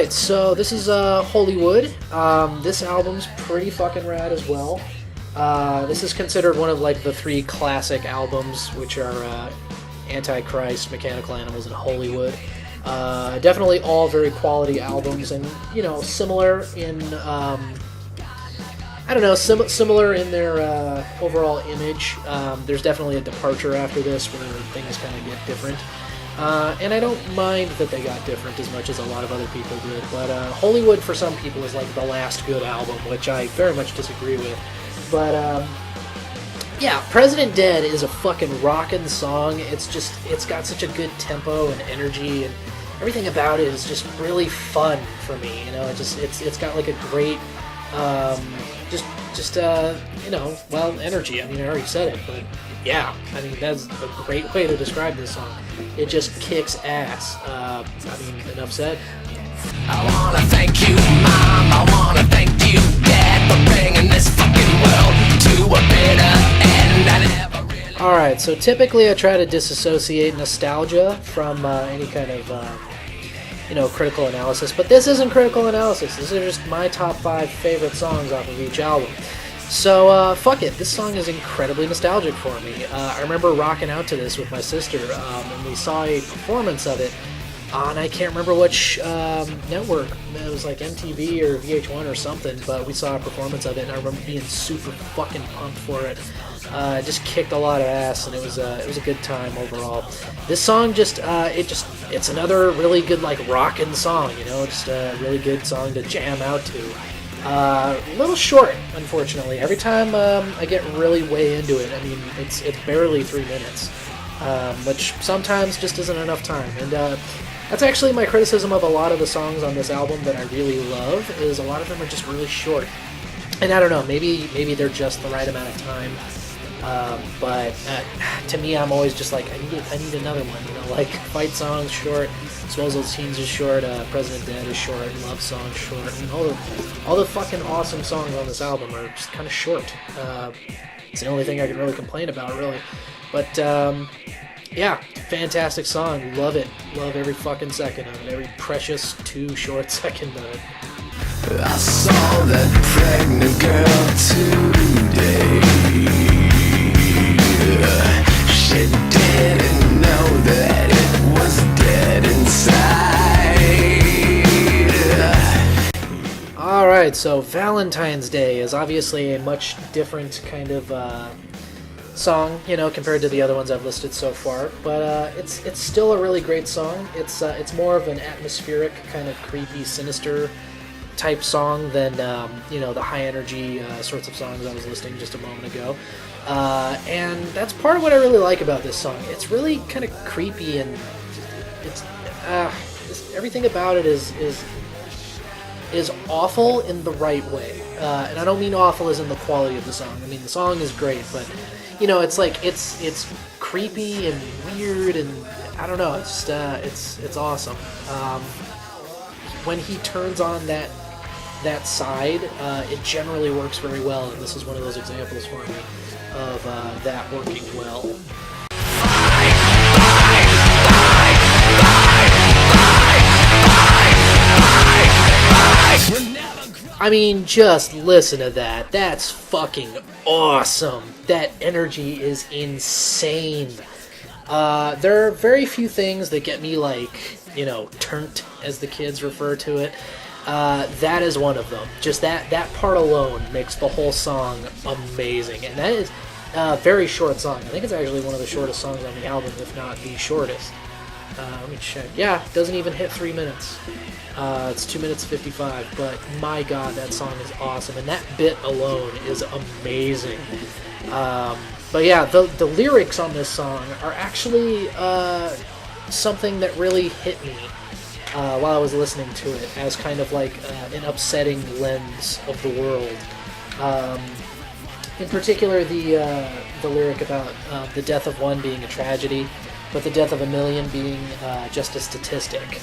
Alright, so this is Hollywood. This album's pretty fucking rad as well. This is considered one of like the three classic albums, which are Antichrist, Mechanical Animals, and Hollywood. Definitely all very quality albums, and you know, similar in similar in their overall image. There's definitely a departure after this where things kind of get different. And I don't mind that they got different as much as a lot of other people did, but Hollywood for some people is like the last good album, which I very much disagree with. But yeah, President Dead is a fucking rockin' song. It's got such a good tempo and energy, and everything about it is just really fun for me. You know, it's got like a great energy. I mean, I already said it, but yeah, I mean, that's a great way to describe this song. It just kicks ass. I mean, enough said. I wanna thank you, Mom. I wanna thank you, Dad, for bringing this fucking world to a bitter end. I never really... Alright, so typically I try to disassociate nostalgia from any kind of, critical analysis, but this isn't critical analysis. This is just my top 5 favorite songs off of each album. So, fuck it. This song is incredibly nostalgic for me. I remember rocking out to this with my sister, and we saw a performance of it on, I can't remember which network. It was like MTV or VH1 or something, but we saw a performance of it, and I remember being super fucking pumped for it. It just kicked a lot of ass, and it was a good time overall. This song it's another really good, like, rockin' song, you know, just a really good song to jam out to. A little short, unfortunately. Every time I get really way into it, I mean, it's barely 3 minutes, which sometimes just isn't enough time. And that's actually my criticism of a lot of the songs on this album that I really love, is a lot of them are just really short. And I don't know, maybe they're just the right amount of time. But to me, I'm always just like, I need another one. You know, like Fight Song's short, Disposal Scenes is short, President Dead is short, Love Song's short, and all the fucking awesome songs on this album are just kind of short. It's the only thing I can really complain about, really. But yeah, fantastic song. Love it. Love every fucking second of it. Every precious 2 short second of it. I saw that pregnant girl today. She didn't know that it was dead inside. Alright, so Valentine's Day is obviously a much different kind of song, you know, compared to the other ones I've listed so far, but it's still a really great song. It's more of an atmospheric, kind of creepy, sinister type song than the high energy sorts of songs I was listing just a moment ago, and that's part of what I really like about this song. It's really kind of creepy, and it's everything about it is awful in the right way, and I don't mean awful as in the quality of the song. I mean, the song is great, but you know, it's like it's creepy and weird, and I don't know, it's just it's awesome. When he turns on that side, it generally works very well, and this is one of those examples for me of that working well. I mean, just listen to that. That's fucking awesome. That energy is insane. There are very few things that get me, like, you know, turnt, as the kids refer to it. That is one of them. Just that part alone makes the whole song amazing. And that is a very short song. I think it's actually one of the shortest songs on the album, if not the shortest. Let me check. Yeah, it doesn't even hit 3 minutes. It's 2 minutes 55, but my god, that song is awesome. And that bit alone is amazing. But yeah, the lyrics on this song are actually something that really hit me while I was listening to it, as kind of like an upsetting lens of the world. In particular, the lyric about the death of one being a tragedy, but the death of a million being just a statistic,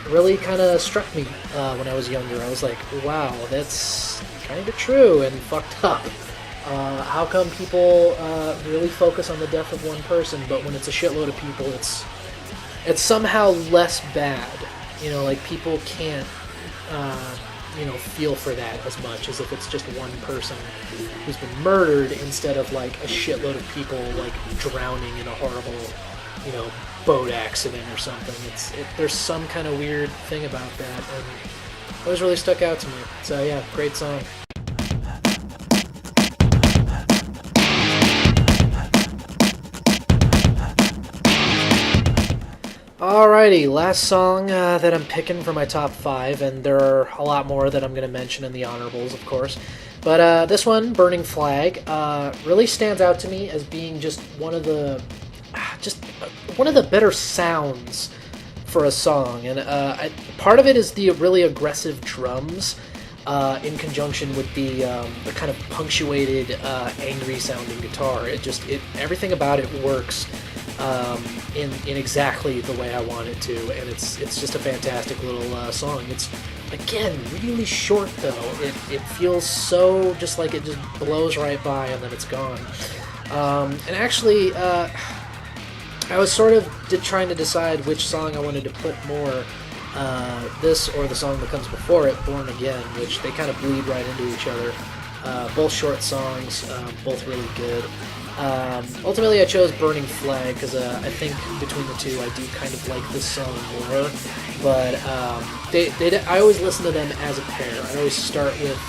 really kind of struck me when I was younger. I was like, wow, that's kind of true and fucked up. How come people really focus on the death of one person, but when it's a shitload of people, it's somehow less bad? You know, like people can't, feel for that as much as if it's just one person who's been murdered instead of like a shitload of people like drowning in a horrible, boat accident or something. There's some kind of weird thing about that, and it always really stuck out to me. So yeah, great song. Alrighty, last song that I'm picking for my top 5, and there are a lot more that I'm going to mention in the honorables, of course. But this one, Burning Flag, really stands out to me as being just one of the better sounds for a song. And part of it is the really aggressive drums in conjunction with the kind of punctuated, angry-sounding guitar. Everything about it works in exactly the way I want it to, and it's just a fantastic little song. It's, again, really short though. It feels so just like it just blows right by and then it's gone. And actually, I was sort of trying to decide which song I wanted to put more, this or the song that comes before it, Born Again, which they kind of bleed right into each other. Both short songs, both really good. Ultimately, I chose Burning Flag because I think between the two, I do kind of like this song more. But I always listen to them as a pair. I always start with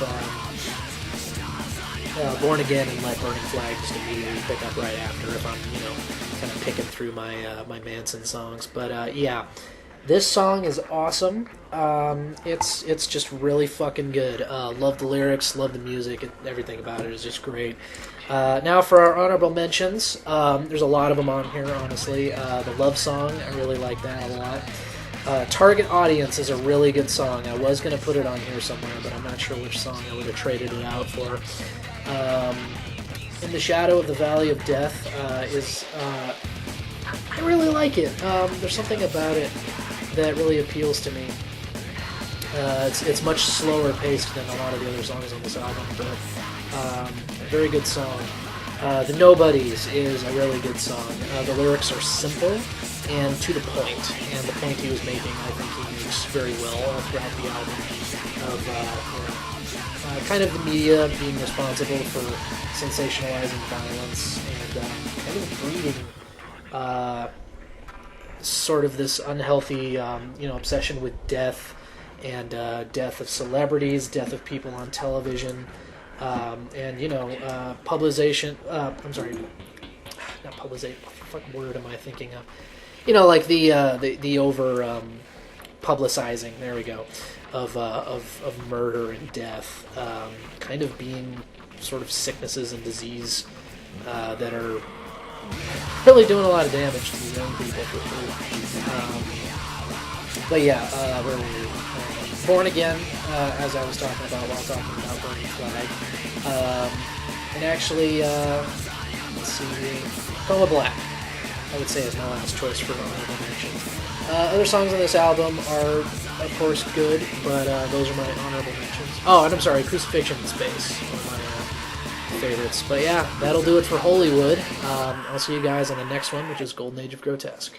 Born Again and let Burning Flag just immediately pick up right after if I'm, kind of picking through my my Manson songs. But yeah, this song is awesome. It's just really fucking good. Love the lyrics, love the music, everything about it is just great. Now for our honorable mentions, there's a lot of them on here, honestly. The Love Song, I really like that a lot. Target Audience is a really good song. I was going to put it on here somewhere, but I'm not sure which song I would have traded it out for. In the Shadow of the Valley of Death I really like it. There's something about it that really appeals to me. It's much slower paced than a lot of the other songs on this album, but a very good song. The Nobodies is a really good song. The lyrics are simple and to the point, and the point he was making, I think he makes very well all throughout the album, of kind of the media being responsible for sensationalizing violence and kind of breeding sort of this unhealthy, obsession with death and death of celebrities, death of people on television, and publication. I'm sorry, not publicization. What fucking word am I thinking of? Like the over publicizing. There we go. Of murder and death, kind of being sort of sicknesses and disease that are really doing a lot of damage to the young people for sure. But yeah, where were we? Born Again, as I was talking about while talking about Burning Flag. And actually, let's see here, Coma Black, I would say is my last choice for honorable mentions. Other songs on this album are, of course, good, but those are my honorable mentions. Oh, and I'm sorry, Crucifixion in Space, one of my favorites. But yeah, that'll do it for Hollywood. I'll see you guys on the next one, which is Golden Age of Grotesque.